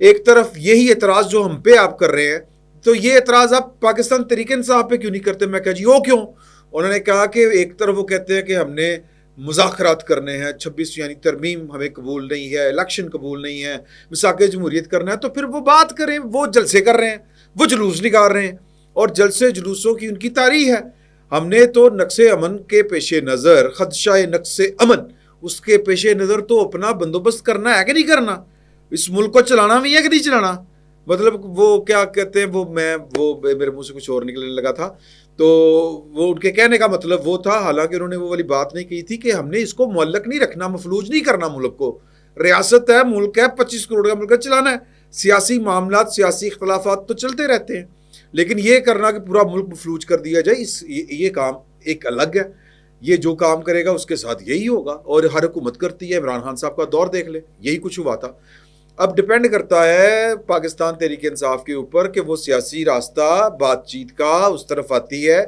ایک طرف یہی اعتراض جو ہم پہ آپ کر رہے ہیں، تو یہ اعتراض آپ پاکستان تحریک انصاف پہ کیوں نہیں کرتے؟ میں کہا جی وہ کیوں؟ انہوں نے کہا کہ ایک طرف وہ کہتے ہیں کہ ہم نے مذاکرات کرنے ہیں، 26 یعنی ترمیم ہمیں قبول نہیں ہے، الیکشن قبول نہیں ہے، مساق جمہوریت کرنا ہے، تو پھر وہ بات کریں، وہ جلسے کر رہے ہیں، وہ جلوس نکال رہے ہیں، اور جلسے جلوسوں کی ان کی تاریخ ہے۔ ہم نے تو نقص امن کے پیش نظر، خدشہ نقص امن، اس کے پیش نظر تو اپنا بندوبست کرنا ہے کہ نہیں کرنا؟ اس ملک کو چلانا بھی ہے کہ نہیں چلانا؟ مطلب وہ کیا کہتے ہیں، وہ میرے منہ سے کچھ اور نکلنے لگا تھا، تو وہ ان کے کہنے کا مطلب وہ تھا، حالانکہ انہوں نے وہ والی بات نہیں کی تھی کہ ہم نے اس کو معلق نہیں رکھنا، مفلوج نہیں کرنا ملک کو۔ ریاست ہے، ملک ہے، 25 کروڑ کا ملک ہے، چلانا ہے۔ سیاسی معاملات، سیاسی اختلافات تو چلتے رہتے ہیں، لیکن یہ کرنا کہ پورا ملک مفلوج کر دیا جائے، یہ کام ایک الگ ہے۔ یہ جو کام کرے گا اس کے ساتھ یہی ہوگا، اور ہر حکومت کرتی ہے۔ عمران خان صاحب کا دور دیکھ لیں، یہی کچھ ہوا تھا۔ اب ڈیپینڈ کرتا ہے پاکستان تحریک انصاف کے اوپر کہ وہ سیاسی راستہ بات چیت کا اس طرف آتی ہے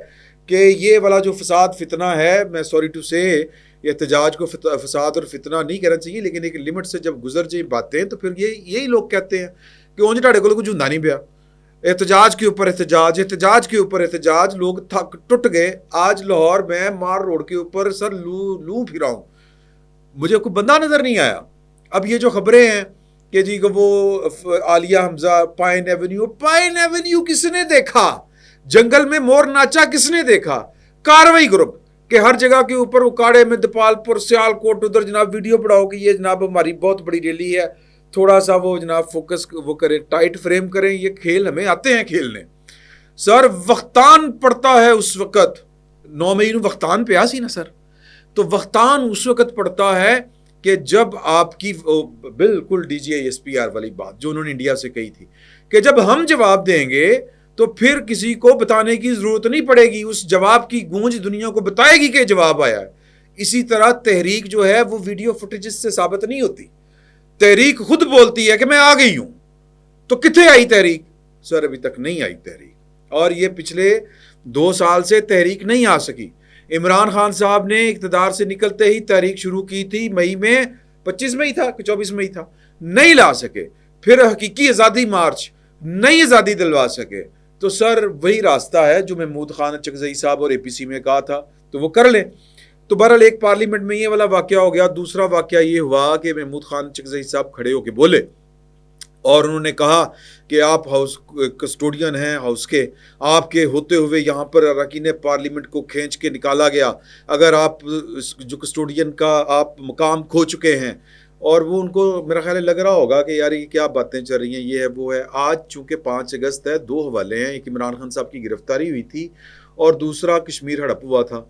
کہ یہ والا جو فساد فتنہ ہے، میں سوری ٹو سے احتجاج کو فساد اور فتنہ نہیں کہنا چاہیے، لیکن ایک لمٹ سے جب گزر جائیں باتیں تو پھر یہی لوگ کہتے ہیں کہ اونج ٹاڑے کو کچھ ہوندا نہیں پیا، احتجاج کے اوپر احتجاج کے اوپر احتجاج، لوگ تھک ٹوٹ گئے۔ آج لاہور میں مار روڈ کے اوپر سر لوں پھرا ہوں، مجھے کوئی بندہ نظر نہیں آیا۔ اب یہ جو خبریں ہیں کہ جی وہ عالیہ حمزہ پائن ایونیو کس نے دیکھا؟ جنگل میں مور ناچا کس نے دیکھا؟ کاروائی گروپ کہ ہر جگہ کے اوپر اکاڑے میں دپال پور سیال کوٹ ادھر جناب ویڈیو پڑاؤ کہ یہ جناب ہماری بہت بڑی ریلی ہے، تھوڑا سا وہ جناب فوکس وہ کریں، ٹائٹ فریم کریں، یہ کھیل ہمیں آتے ہیں کھیلنے۔ سر وقتان پڑتا ہے اس وقت، 9 مئی نو وقتان پہ سی نا سر، تو وقتان اس وقت پڑتا ہے کہ جب آپ کی بالکل D G I S P R والی بات جو انہوں نے انڈیا سے کہی تھی کہ جب ہم جواب دیں گے تو پھر کسی کو بتانے کی ضرورت نہیں پڑے گی، اس جواب کی گونج دنیا کو بتائے گی کہ جواب آیا ہے۔ اسی طرح تحریک جو ہے وہ ویڈیو فوٹیجز سے ثابت نہیں ہوتی، تحریک خود بولتی ہے کہ میں آ گئی ہوں۔ تو کتنے آئی تحریک؟ سر ابھی تک نہیں آئی تحریک، اور یہ پچھلے 2 سال سے تحریک نہیں آ سکی۔ عمران خان صاحب نے اقتدار سے نکلتے ہی تحریک شروع کی تھی، مئی میں 25 مئی تھا کہ 24 مئی تھا، نہیں لا سکے۔ پھر حقیقی آزادی مارچ، نئی آزادی دلوا سکے۔ تو سر وہی راستہ ہے جو محمود خان چکزئی صاحب اور اے پی سی میں کہا تھا، تو وہ کر لیں۔ تو بہرحال ایک پارلیمنٹ میں یہ والا واقعہ ہو گیا۔ دوسرا واقعہ یہ ہوا کہ محمود خان چکزئی صاحب کھڑے ہو کے بولے اور انہوں نے کہا کہ آپ ہاؤس کسٹوڈین ہیں ہاؤس کے، آپ کے ہوتے ہوئے یہاں پر اراکین پارلیمنٹ کو کھینچ کے نکالا گیا، اگر آپ جو کسٹوڈین کا آپ مقام کھو چکے ہیں، اور وہ ان کو میرا خیال لگ رہا ہوگا کہ یار یہ کیا باتیں چل رہی ہیں، یہ ہے وہ ہے۔ آج چونکہ 5 اگست ہے، 2 حوالے ہیں، ایک عمران خان صاحب کی گرفتاری ہوئی تھی اور دوسرا کشمیر ہڑپ ہوا تھا۔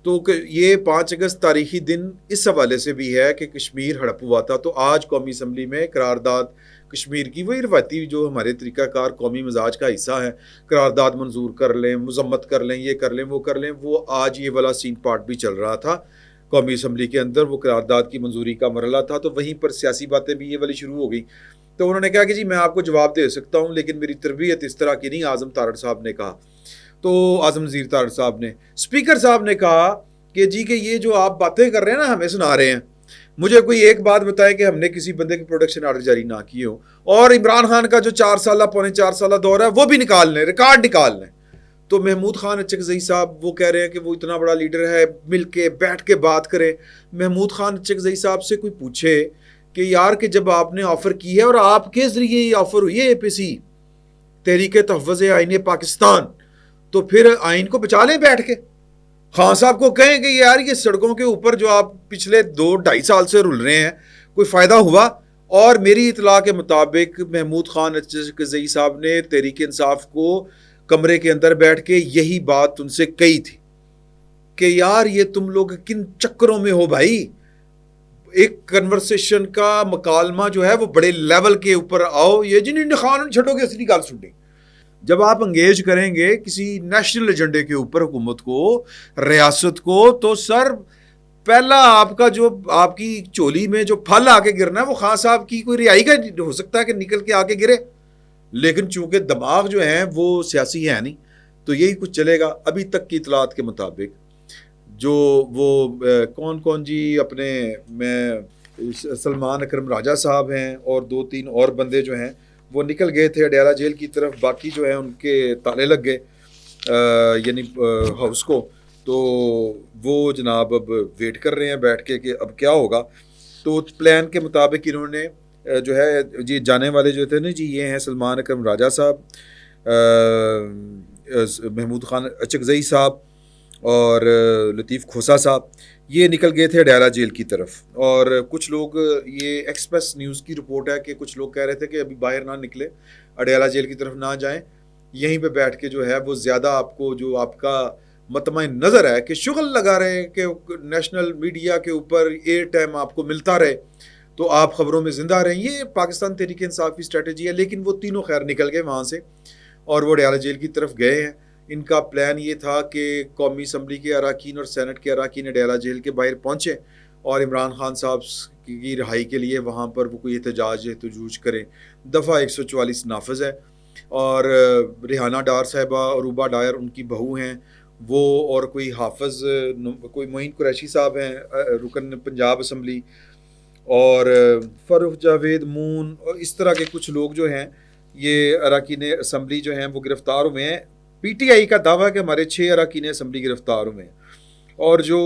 تو یہ 5 اگست تاریخی دن اس حوالے سے بھی ہے کہ کشمیر ہڑپ ہوا تھا، تو آج قومی اسمبلی میں قرارداد کشمیر کی وہی روایتی جو ہمارے طریقہ کار قومی مزاج کا حصہ ہے، قرارداد منظور کر لیں، مذمت کر لیں، یہ کر لیں وہ کر لیں، وہ آج یہ والا سین پارٹ بھی چل رہا تھا قومی اسمبلی کے اندر، وہ قرارداد کی منظوری کا مرحلہ تھا، تو وہیں پر سیاسی باتیں بھی یہ والی شروع ہو گئی۔ تو انہوں نے کہا کہ جی میں آپ کو جواب دے سکتا ہوں لیکن میری تربیت اس طرح کی نہیں، اعظم تارڑ صاحب نے کہا۔ تو اعظم وزیر تارڑ صاحب نے، اسپیکر صاحب نے کہا کہ جی کہ یہ جو آپ باتیں کر رہے ہیں نا ہمیں سنا رہے ہیں، مجھے کوئی ایک بات بتائے کہ ہم نے کسی بندے کی پروڈکشن آرڈر جاری نہ کیے ہو، اور عمران خان کا جو 4 سالہ پونے 4 سالہ دور ہے وہ بھی نکال لیں، ریکارڈ نکال لیں۔ تو محمود خان چکزئی صاحب وہ کہہ رہے ہیں کہ وہ اتنا بڑا لیڈر ہے، مل کے بیٹھ کے بات کریں۔ محمود خان چکزئی صاحب سے کوئی پوچھے کہ یار کہ جب آپ نے آفر کی ہے اور آپ کے ذریعے یہ آفر ہوئی ہے اے پی سی تحریک تحفظ آئین پاکستان، تو پھر آئین کو بچا لیں بیٹھ کے۔ خان صاحب کو کہیں کہ یار یہ سڑکوں کے اوپر جو آپ پچھلے 2-2.5 سال سے رول رہے ہیں کوئی فائدہ ہوا؟ اور میری اطلاع کے مطابق محمود خان چکزئی صاحب نے تحریک انصاف کو کمرے کے اندر بیٹھ کے یہی بات ان سے کہی تھی کہ یار یہ تم لوگ کن چکروں میں ہو بھائی، ایک کنورسیشن کا مکالمہ جو ہے وہ بڑے لیول کے اوپر آؤ، یہ جن خان چھٹو گے اصلی گال سننی۔ جب آپ انگیج کریں گے کسی نیشنل ایجنڈے کے اوپر حکومت کو، ریاست کو، تو سر پہلا آپ کا جو آپ کی چولی میں جو پھل آ کے گرنا ہے وہ خان صاحب کی کوئی رہائی کا ہو سکتا ہے کہ نکل کے آ کے گرے، لیکن چونکہ دماغ جو ہیں وہ سیاسی ہے نہیں، تو یہی کچھ چلے گا۔ ابھی تک کی اطلاعات کے مطابق جو وہ کون جی اپنے میں سلمان اکرم راجہ صاحب ہیں اور 2-3 اور بندے جو ہیں وہ نکل گئے تھے اڈیالہ جیل کی طرف. باقی جو ہیں ان کے تالے لگ گئے یعنی ہاؤس کو. تو وہ جناب اب ویٹ کر رہے ہیں بیٹھ کے کہ اب کیا ہوگا. تو پلان کے مطابق انہوں نے جو ہے جی جانے والے جو تھے نا جی یہ ہیں سلمان اکرم راجہ صاحب, محمود خان اچکزئی صاحب اور لطیف کھوسا صاحب, یہ نکل گئے تھے اڈیالہ جیل کی طرف. اور کچھ لوگ, یہ ایکسپریس نیوز کی رپورٹ ہے کہ کچھ لوگ کہہ رہے تھے کہ ابھی باہر نہ نکلے, اڈیالہ جیل کی طرف نہ جائیں, یہیں پہ بیٹھ کے جو ہے وہ زیادہ آپ کو جو آپ کا مطمع نظر ہے کہ شغل لگا رہے کہ نیشنل میڈیا کے اوپر ایئر ٹائم آپ کو ملتا رہے تو آپ خبروں میں زندہ رہیں. یہ پاکستان تحریک انصاف کی اسٹریٹجی ہے. لیکن وہ تینوں خیر نکل گئے وہاں سے اور وہ اڈیالہ جیل کی طرف گئے ہیں. ان کا پلان یہ تھا کہ قومی اسمبلی کے اراکین اور سینٹ کے اراکین اڈیالہ جیل کے باہر پہنچے اور عمران خان صاحب کی رہائی کے لیے وہاں پر وہ کوئی احتجاج کریں. دفعہ 144 نافذ ہے اور ریحانہ ڈار صاحبہ, عروبہ ڈائر ان کی بہو ہیں وہ, اور کوئی حافظ, کوئی معین قریشی صاحب ہیں رکن پنجاب اسمبلی, اور فاروق جاوید مون, اور اس طرح کے کچھ لوگ جو ہیں یہ اراکین اسمبلی جو ہیں وہ گرفتار ہوئے ہیں. پی ٹی آئی کا دعویٰ ہے کہ ہمارے 6 اراکین اسمبلی گرفتار ہوئے ہیں, اور جو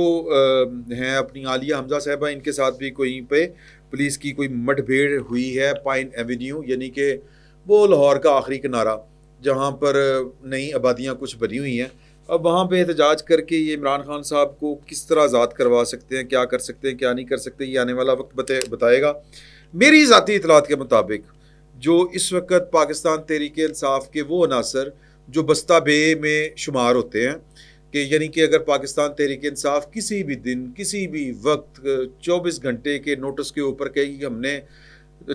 ہیں اپنی عالیہ حمزہ صاحبہ, ان کے ساتھ بھی کوئی پہ پولیس کی کوئی مٹ بھیڑ ہوئی ہے پائن ایونیو, یعنی کہ وہ لاہور کا آخری کنارہ جہاں پر نئی آبادیاں کچھ بنی ہوئی ہیں. اب وہاں پہ احتجاج کر کے یہ عمران خان صاحب کو کس طرح آزاد کروا سکتے ہیں, کیا کر سکتے ہیں, کیا نہیں کر سکتے, یہ آنے والا وقت بتائے گا. میری ذاتی اطلاعات کے مطابق جو اس وقت پاکستان تحریک انصاف کے وہ عناصر جو بستہ بے میں شمار ہوتے ہیں, کہ یعنی کہ اگر پاکستان تحریک انصاف کسی بھی دن کسی بھی وقت 24 گھنٹے کے نوٹس کے اوپر کہے کہ ہم نے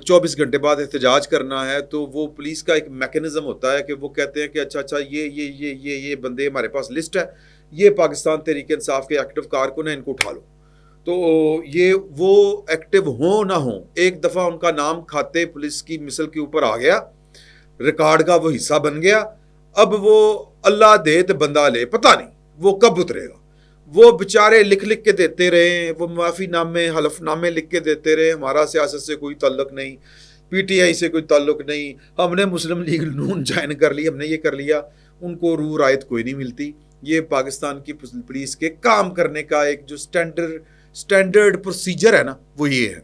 24 گھنٹے بعد احتجاج کرنا ہے, تو وہ پولیس کا ایک میکینزم ہوتا ہے کہ وہ کہتے ہیں کہ اچھا یہ بندے ہمارے پاس لسٹ ہے, یہ پاکستان تحریک انصاف کے ایکٹیو کارکن ہیں, ان کو اٹھا لو. تو یہ وہ ایکٹیو ہوں نہ ہوں, ایک دفعہ ان کا نام کھاتے پولیس کی مثل کے اوپر آ گیا, ریکارڈ کا وہ حصہ بن گیا. اب وہ اللہ دے تو بندہ لے, پتہ نہیں وہ کب اترے گا. وہ بیچارے لکھ کے دیتے رہے, وہ معافی نامے حلف نامے لکھ کے دیتے رہے, ہمارا سیاست سے کوئی تعلق نہیں, پی ٹی آئی سے کوئی تعلق نہیں, ہم نے مسلم لیگ نون جوائن کر لی, ہم نے یہ کر لیا. ان کو روح رعایت کوئی نہیں ملتی. یہ پاکستان کی پولیس کے کام کرنے کا ایک جو سٹینڈرڈ پروسیجر ہے نا, وہ یہ ہے.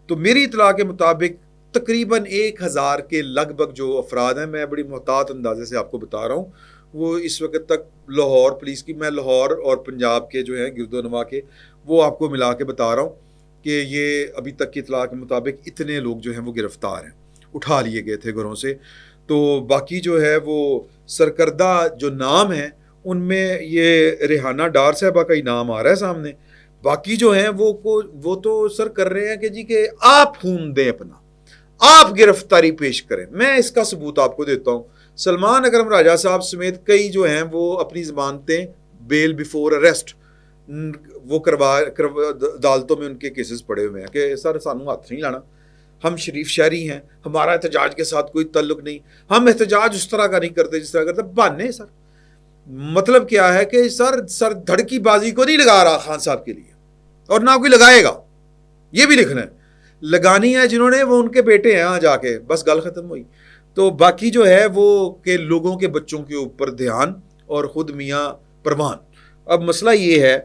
تو میری اطلاع کے مطابق تقریباً 1000 کے لگ بھگ جو افراد ہیں, میں بڑی محتاط اندازے سے آپ کو بتا رہا ہوں, وہ اس وقت تک لاہور پولیس کی, میں لاہور اور پنجاب کے جو ہیں گرد و نواح کے, وہ آپ کو ملا کے بتا رہا ہوں کہ یہ ابھی تک کی اطلاع کے مطابق اتنے لوگ جو ہیں وہ گرفتار ہیں, اٹھا لیے گئے تھے گھروں سے. تو باقی جو ہے وہ سرکردہ جو نام ہیں ان میں یہ ریحانہ ڈار صاحبہ کا ہی نام آ رہا ہے سامنے. باقی جو ہیں وہ تو سر کر رہے ہیں کہ جی کہ آپ خون دیں اپنا, آپ گرفتاری پیش کریں. میں اس کا ثبوت آپ کو دیتا ہوں. سلمان اکرم راجہ صاحب سمیت کئی جو ہیں وہ اپنی ضمانتیں بیل بیفور اریسٹ وہ کروا عدالتوں میں ان کے کیسز پڑے ہوئے ہیں کہ سر سانو ہاتھ نہیں لانا, ہم شریف شہری ہیں, ہمارا احتجاج کے ساتھ کوئی تعلق نہیں, ہم احتجاج اس طرح کا نہیں کرتے جس طرح کرتے. بہانے سر, مطلب کیا ہے کہ سر دھڑ کی بازی کو نہیں لگا رہا خان صاحب کے لیے, اور نہ کوئی لگائے گا. یہ بھی لکھنا ہے, لگانی ہے جنہوں نے وہ ان کے بیٹے ہیں, جا کے بس گل ختم ہوئی. تو باقی جو ہے وہ کہ لوگوں کے بچوں کے اوپر دھیان, اور خود میاں پروان. اب مسئلہ یہ ہے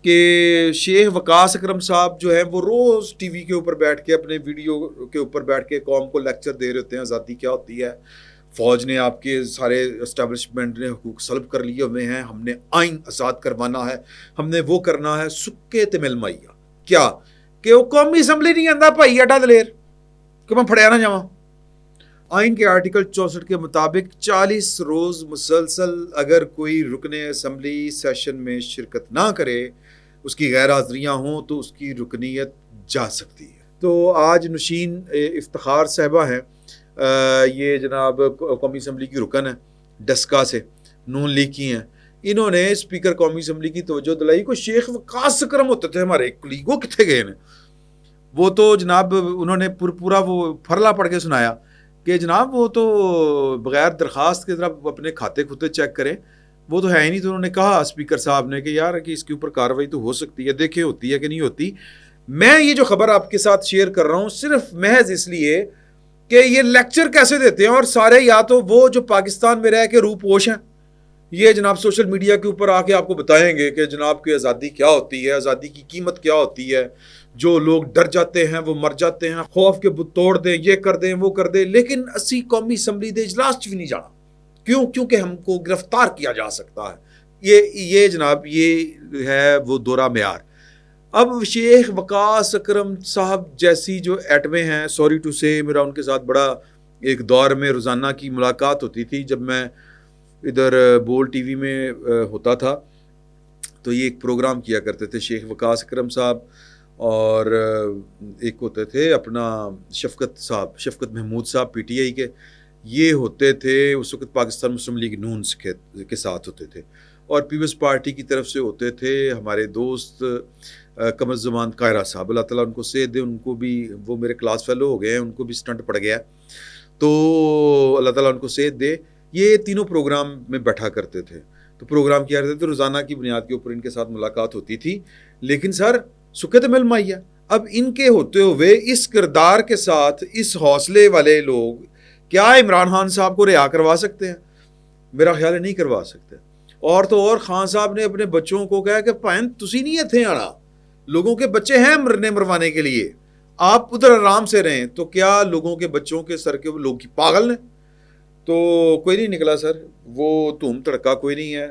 کہ شیخ وقاص اکرم صاحب جو ہیں وہ روز ٹی وی کے اوپر بیٹھ کے, اپنے ویڈیو کے اوپر بیٹھ کے قوم کو لیکچر دے رہے ہوتے ہیں آزادی کیا ہوتی ہے, فوج نے آپ کے سارے اسٹیبلشمنٹ نے حقوق سلب کر لیے ہوئے ہیں, ہم نے آئین آزاد کروانا ہے, ہم نے وہ کرنا ہے. سکے تمل مائیا کیا کہ وہ قومی اسمبلی نہیں آتا بھائی اڈا دلیر کہ میں پھڑیا نہ جاواں. آئین کے آرٹیکل 64 کے مطابق 40 روز مسلسل اگر کوئی رکن اسمبلی سیشن میں شرکت نہ کرے, اس کی غیر حاضریاں ہوں, تو اس کی رکنیت جا سکتی ہے. تو آج نشین افتخار صاحبہ ہیں, یہ جناب قومی اسمبلی کی رکن ہے ڈسکا سے, نون لیگ کی ہیں. انہوں نے اسپیکر قومی اسمبلی کی توجہ دلائی کو شیخ وقاص اکرم ہوتے تھے ہمارے کلیگ, وہ کتنے گئے ہیں؟ وہ تو جناب انہوں نے پورا وہ پھرلا پڑھ کے سنایا کہ جناب وہ تو بغیر درخواست کے طرف اپنے کھاتے چیک کریں, وہ تو ہے ہی نہیں. تو انہوں نے کہا اسپیکر صاحب نے کہ یار کہ اس کے اوپر کاروائی تو ہو سکتی ہے, دیکھیں ہوتی ہے کہ نہیں ہوتی. میں یہ جو خبر آپ کے ساتھ شیئر کر رہا ہوں صرف محض اس لیے کہ یہ لیکچر کیسے دیتے ہیں، اور سارے یا تو وہ جو پاکستان میں رہ کے روپوش ہیں، یہ جناب سوشل میڈیا کے اوپر آ کے آپ کو بتائیں گے کہ جناب کی آزادی کیا ہوتی ہے، آزادی کی قیمت کیا ہوتی ہے، جو لوگ ڈر جاتے ہیں وہ مر جاتے ہیں، خوف کے بت توڑ دیں، یہ کر دیں وہ کر دیں، لیکن اسی قومی اسمبلی دے اجلاس بھی نہیں جانا، کیوں؟ کیونکہ ہم کو گرفتار کیا جا سکتا ہے۔ یہ جناب یہ ہے وہ دورہ معیار۔ اب شیخ وقاص اکرم صاحب جیسی جو ایٹمیں ہیں، سوری ٹو سے میرا ان کے ساتھ بڑا ایک دور میں روزانہ کی ملاقات ہوتی تھی جب میں ادھر بول ٹی وی میں ہوتا تھا، تو یہ ایک پروگرام کیا کرتے تھے شیخ وقاص اکرم صاحب، اور ایک ہوتے تھے اپنا شفقت محمود صاحب پی ٹی آئی کے، یہ ہوتے تھے اس وقت پاکستان مسلم لیگ نون کے ساتھ ہوتے تھے، اور پیپلز پارٹی کی طرف سے ہوتے تھے ہمارے دوست قمر زمان قاہرہ صاحب، اللہ تعالیٰ ان کو صحت دے، ان کو بھی وہ میرے کلاس فیلو ہو گئے ہیں، ان کو بھی سٹنٹ پڑ گیا، تو اللہ تعالیٰ ان کو صحت دے۔ یہ تینوں پروگرام میں بیٹھا کرتے تھے، تو پروگرام کیا کرتے تھے، روزانہ کی بنیاد کے اوپر ان کے ساتھ ملاقات ہوتی تھی، لیکن سر سکھت مل مائیا اب ان کے ہوتے ہوئے اس کردار کے ساتھ اس حوصلے والے لوگ کیا عمران خان صاحب کو رہا کروا سکتے ہیں؟ میرا خیال ہے نہیں کروا سکتے۔ اور تو اور خان صاحب نے اپنے بچوں کو کہا کہ پائن تسی نہیں اتھے آنا، لوگوں کے بچے ہیں مرنے مروانے کے لیے، آپ ادھر آرام سے رہیں، تو کیا لوگوں کے بچوں کے سر کے لوگ پاگل نے؟ تو کوئی نہیں نکلا سر، وہ دھوم تڑکا کوئی نہیں ہے،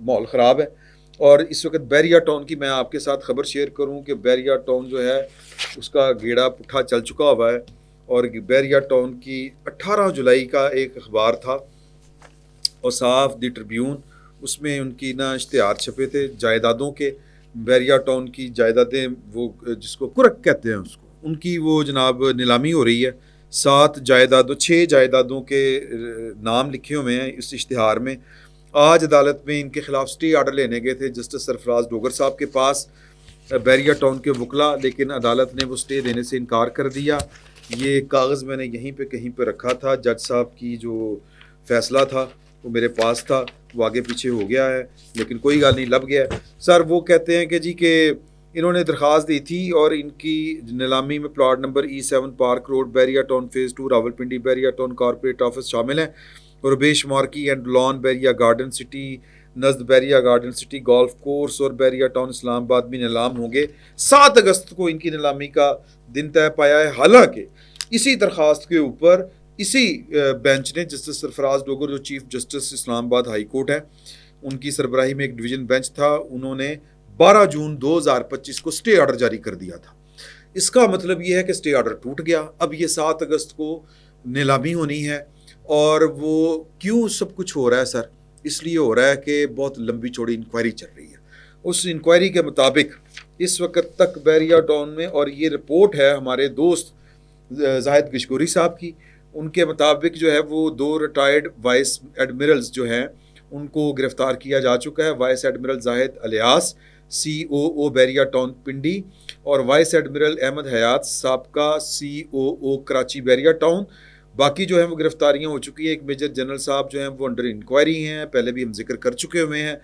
ماحول خراب ہے۔ اور اس وقت بیریا ٹاؤن کی میں آپ کے ساتھ خبر شیئر کروں کہ بیریا ٹاؤن جو ہے اس کا گیڑا پٹھا چل چکا ہوا ہے، اور بیریا ٹاؤن کی 18 جولائی کا ایک اخبار تھا اوصاف دی ٹربیون، اس میں ان کی نا اشتہار چھپے تھے جائیدادوں کے، بیریا ٹاؤن کی جائیدادیں، وہ جس کو کرک کہتے ہیں اس کو، ان کی وہ جناب نیلامی ہو رہی ہے، 6 جائیدادوں کے نام لکھے ہوئے ہیں اس اشتہار میں۔ آج عدالت میں ان کے خلاف سٹے آرڈر لینے گئے تھے جسٹس سرفراز ڈوگر صاحب کے پاس، بیریا ٹاؤن کے وکلا، لیکن عدالت نے وہ سٹے دینے سے انکار کر دیا۔ یہ کاغذ میں نے یہیں پہ کہیں پہ رکھا تھا، جج صاحب کی جو فیصلہ تھا وہ میرے پاس تھا، وہ آگے پیچھے ہو گیا ہے، لیکن کوئی گل نہیں، لب گیا ہے۔ سر وہ کہتے ہیں کہ جی کہ انہوں نے درخواست دی تھی، اور ان کی نیلامی میں plot number E7 park road Bahria town phase 2 Rawalpindi Bahria town corporate office شامل ہیں، اور بیش marquee and lawn Bahria garden city نزد Bahria garden city golf course اور بیریا ٹاؤن اسلام آباد میں نیلام ہوں گے۔ 7 اگست کو ان کی نیلامی کا دن طے پایا ہے، حالانکہ اسی درخواست کے اوپر اسی بینچ نے جسٹس سرفراز ڈوگر جو چیف جسٹس اسلام آباد ہائی کورٹ ہے، ان کی سربراہی میں ایک ڈویژن بینچ تھا، انہوں نے 12 جون 2025 کو سٹے آرڈر جاری کر دیا تھا۔ اس کا مطلب یہ ہے کہ سٹے آرڈر ٹوٹ گیا، اب یہ 7 اگست کو نیلامی ہونی ہے۔ اور وہ کیوں سب کچھ ہو رہا ہے سر؟ اس لیے ہو رہا ہے کہ بہت لمبی چوڑی انکوائری چل رہی ہے۔ اس انکوائری کے مطابق اس وقت تک بیریا ٹاؤن میں، اور یہ رپورٹ ہے ہمارے دوست زاہد گشگوری صاحب کی، ان کے مطابق جو ہے وہ 2 ریٹائرڈ وائس ایڈمرلز جو ہیں ان کو گرفتار کیا جا چکا ہے، وائس ایڈمرل زاہد الیاس COO بیریا ٹاؤن پنڈی، اور وائس ایڈمرل احمد حیات سابقہ COO کراچی بیریا ٹاؤن۔ باقی جو ہیں وہ گرفتاریاں ہو چکی ہیں، ایک میجر جنرل صاحب جو ہیں وہ انڈر انکوائری ہیں، پہلے بھی ہم ذکر کر چکے ہوئے ہیں۔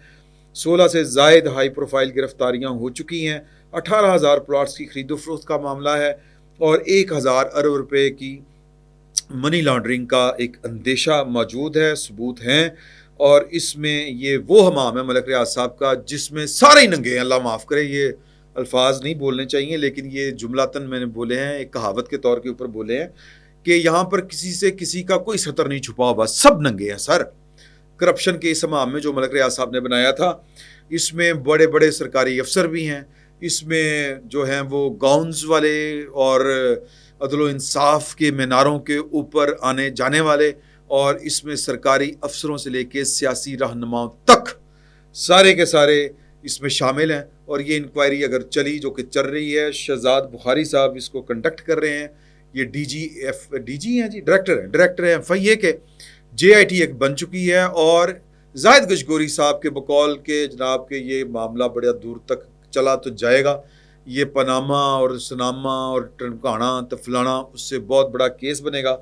16 سے زائد ہائی پروفائل گرفتاریاں ہو چکی ہیں، 18,000 پلاٹس کی خرید و فروخت کا معاملہ ہے، اور 1,000 ارب روپے کی منی لانڈرنگ کا ایک اندیشہ موجود ہے، ثبوت ہیں۔ اور اس میں یہ وہ حمام ہے ملک ریاض صاحب کا جس میں سارے ہی ننگے ہیں، اللہ معاف کرے، یہ الفاظ نہیں بولنے چاہیے لیکن یہ جملاتاً میں نے بولے ہیں، ایک کہاوت کے طور کے اوپر بولے ہیں کہ یہاں پر کسی سے کسی کا کوئی سطر نہیں چھپا ہوا، سب ننگے ہیں سر۔ کرپشن کے اس حمام میں جو ملک ریاض صاحب نے بنایا تھا، اس میں بڑے بڑے سرکاری افسر بھی ہیں، اس میں جو ہیں وہ گاؤنز والے اور عدل و انصاف کے میناروں کے اوپر آنے جانے والے، اور اس میں سرکاری افسروں سے لے کے سیاسی رہنماؤں تک سارے کے سارے اس میں شامل ہیں۔ اور یہ انکوائری اگر چلی، جو کہ چل رہی ہے، شہزاد بخاری صاحب اس کو کنڈکٹ کر رہے ہیں، یہ ڈی جی ہیں جی، ڈائریکٹر ہیں FIA کے، JIT ایک بن چکی ہے، اور زاہد گشگوری صاحب کے بقول کے جناب کہ یہ معاملہ بڑا دور تک چلا تو جائے گا، یہ پاناما اور سناما اور ٹنکانا تفلانا اس سے بہت بڑا کیس بنے گا۔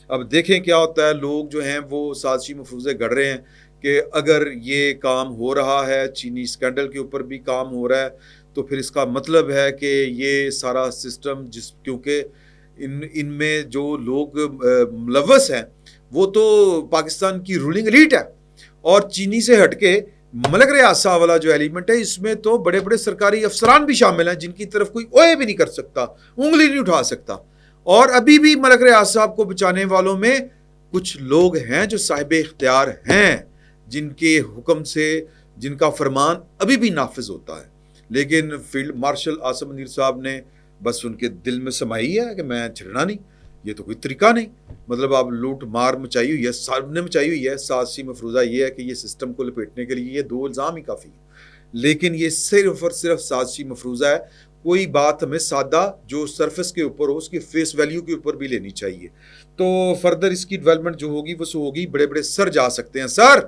اب دیکھیں کیا ہوتا ہے، لوگ جو ہیں وہ سازشی مفروضے گڑھ رہے ہیں کہ اگر یہ کام ہو رہا ہے، چینی اسکینڈل کے اوپر بھی کام ہو رہا ہے، تو پھر اس کا مطلب ہے کہ یہ سارا سسٹم کیونکہ ان میں جو لوگ ملوث ہیں وہ تو پاکستان کی رولنگ ایلیٹ ہے، اور چینی سے ہٹ کے ملک ریاست والا جو ایلیمنٹ ہے اس میں تو بڑے بڑے سرکاری افسران بھی شامل ہیں جن کی طرف کوئی اوے بھی نہیں کر سکتا، انگلی نہیں اٹھا سکتا، اور ابھی بھی ملک ریاست صاحب کو بچانے والوں میں کچھ لوگ ہیں جو صاحب اختیار ہیں، جن کے حکم سے جن کا فرمان ابھی بھی نافذ ہوتا ہے، لیکن فیلڈ مارشل عاصم منیر صاحب نے بس ان کے دل میں سمائی ہے کہ میں چھڑنا نہیں، یہ تو کوئی طریقہ نہیں، مطلب آپ لوٹ مار مچائی ہوئی ہے، سب نے مچائی ہوئی ہے، سازشی مفروضہ یہ ہے کہ یہ سسٹم کو لپیٹنے کے لیے یہ 2 الزام ہی کافی ہیں، لیکن یہ صرف اور صرف سازشی مفروضہ ہے، کوئی بات ہمیں سادہ جو سرفس کے اوپر ہو اس کی فیس ویلیو کے اوپر بھی لینی چاہیے، تو فردر اس کی ڈیولپمنٹ جو ہوگی وہ ہوگی، بڑے بڑے سر جا سکتے ہیں، سر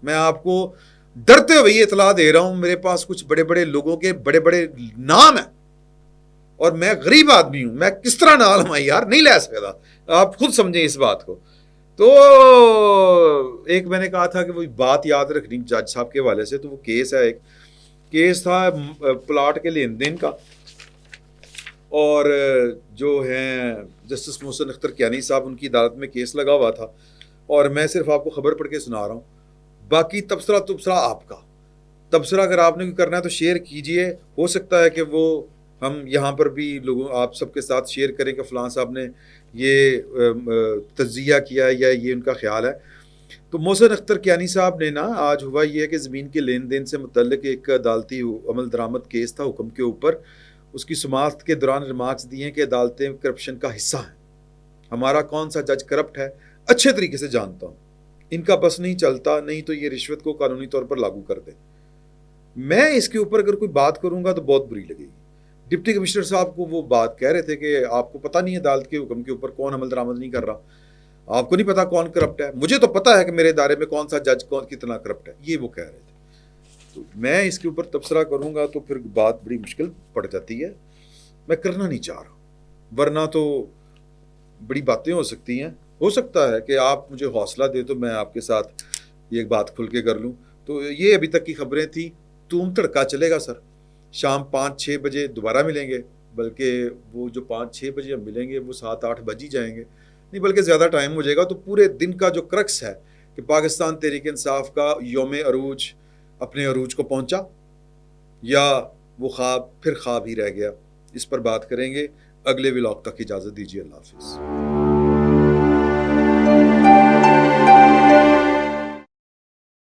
میں آپ کو ڈرتے ہوئے یہ اطلاع دے رہا ہوں، میرے پاس کچھ بڑے بڑے لوگوں کے بڑے بڑے نام ہیں، اور میں غریب آدمی ہوں، میں کس طرح نال ہوں یار، نہیں لے سکتا، آپ خود سمجھیں اس بات کو، تو ایک میں نے کہا تھا کہ وہ بات یاد رکھنی جج صاحب کے حوالے سے، تو وہ کیس ہے، ایک کیس تھا پلاٹ کے لین دین کا، اور جو ہیں جسٹس محسن اختر کیانی صاحب ان کی عدالت میں کیس لگا ہوا تھا، اور میں صرف آپ کو خبر پڑھ کے سنا رہا ہوں، باقی تبصرہ آپ کا تبصرہ اگر آپ نے بھی کرنا ہے تو شیئر کیجئے، ہو سکتا ہے کہ وہ ہم یہاں پر بھی لوگوں آپ سب کے ساتھ شیئر کریں کہ فلاں صاحب نے یہ تجزیہ کیا یا یہ ان کا خیال ہے۔ تو محسن اختر کیانی صاحب نے نا آج ہوا یہ ہے کہ زمین کے لین دین سے متعلق ایک عدالتی عمل درآمد کیس تھا حکم کے اوپر، اس کی سماعت کے دوران ریمارکس دیے ہیں کہ عدالتیں کرپشن کا حصہ ہیں، ہمارا کون سا جج کرپٹ ہے اچھے طریقے سے جانتا ہوں، ان کا بس نہیں چلتا، نہیں تو یہ رشوت کو قانونی طور پر لاگو کر دیں، میں اس کے اوپر اگر کوئی بات کروں گا تو بہت بری لگے گی۔ ڈپٹی کمشنر صاحب کو وہ بات کہہ رہے تھے کہ آپ کو پتہ نہیں ہے عدالت کے حکم کے اوپر کون عمل درآمد نہیں کر رہا، آپ کو نہیں پتا کون کرپٹ ہے، مجھے تو پتا ہے کہ میرے ادارے میں کون سا جج کون کتنا کرپٹ ہے، یہ وہ کہہ رہے تھے، تو میں اس کے اوپر تبصرہ کروں گا تو پھر بات بڑی مشکل پڑ جاتی ہے، میں کرنا نہیں چاہ رہا، ورنہ تو بڑی باتیں ہو سکتی ہیں، ہو سکتا ہے کہ آپ مجھے حوصلہ دے تو میں آپ کے ساتھ یہ بات کھل کے کر لوں۔ تو یہ ابھی تک کی خبریں تھیں، توم تڑکا چلے گا سر، شام 5-6 بجے دوبارہ ملیں گے، بلکہ وہ جو 5-6 بجے ہم ملیں گے وہ 7-8 بج ہی جائیں گے، نہیں بلکہ زیادہ ٹائم ہو جائے گا، تو پورے دن کا جو کرکس ہے کہ پاکستان تحریک انصاف کا یوم عروج اپنے عروج کو پہنچا یا وہ خواب پھر خواب ہی رہ گیا، اس پر بات کریں گے۔ اگلے ولاگ تک اجازت دیجیے، اللہ حافظ۔